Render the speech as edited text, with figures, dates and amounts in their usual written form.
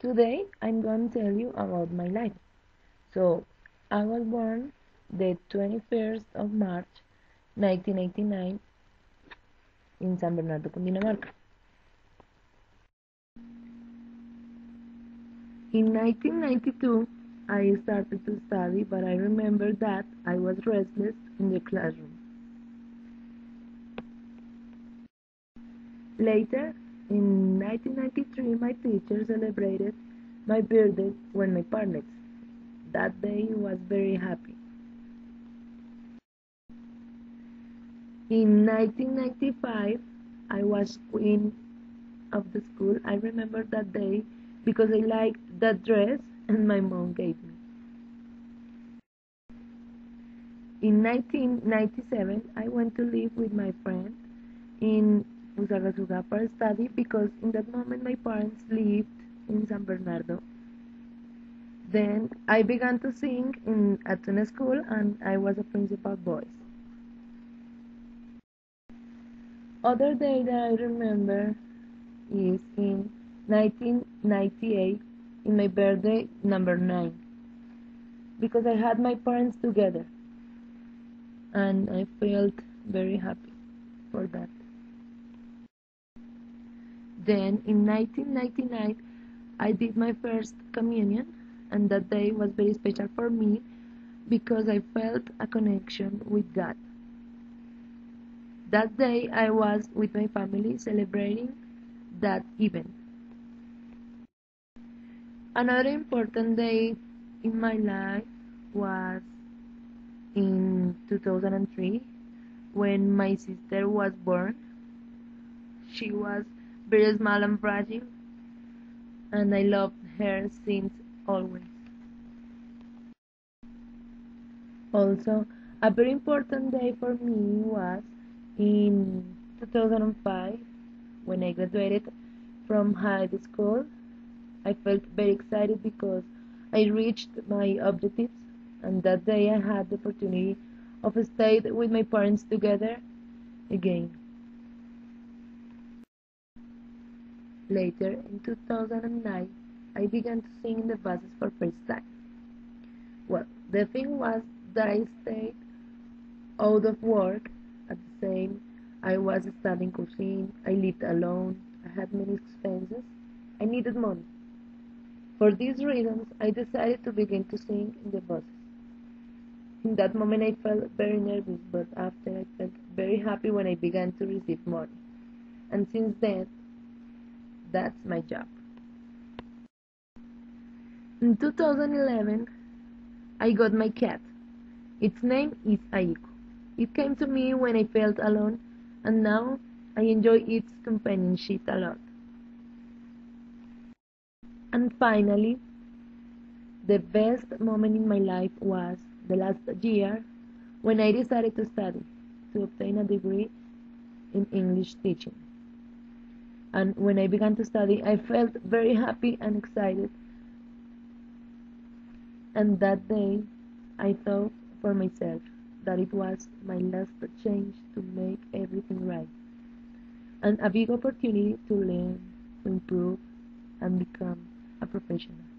Today I'm going to tell you about my life. So, I was born the 21st of March 1989 in San Bernardo, Cundinamarca. In 1992, I started to study, but I remember that I was restless in the classroom. Later, in 1993, my teacher celebrated my birthday with my parents. That day was very happy. In 1995, I was queen of the school. I remember that day because I liked that dress and my mom gave me. In 1997, I went to live with my friend in Fusagasugá for study because in that moment my parents lived in San Bernardo. Then I began to sing at tune school and I was a principal voice. Other day that I remember is in 1998 in my birthday number 9 because I had my parents together and I felt very happy for that. Then in 1999 I did my first communion and that day was very special for me because I felt a connection with God. That day I was with my family celebrating that event. Another important day in my life was in 2003 when my sister was born. She was very small and fragile, and I loved her since always. Also, a very important day for me was in 2005 when I graduated from high school. I felt very excited because I reached my objectives, and that day I had the opportunity of staying with my parents together again. Later, in 2009, I began to sing in the buses for first time. Well, the thing was that I stayed out of work at the same. I was studying cuisine, I lived alone, I had many expenses, I needed money. For these reasons, I decided to begin to sing in the buses. In that moment I felt very nervous, but after I felt very happy when I began to receive money. And since then, that's my job. In 2011, I got my cat. Its name is Aiko. It came to me when I felt alone, and now I enjoy its companionship a lot. And finally, the best moment in my life was the last year when I decided to study to obtain a degree in English teaching. And when I began to study, I felt very happy and excited. And that day, I thought for myself that it was my last chance to make everything right, and a big opportunity to learn, to improve, and become a professional.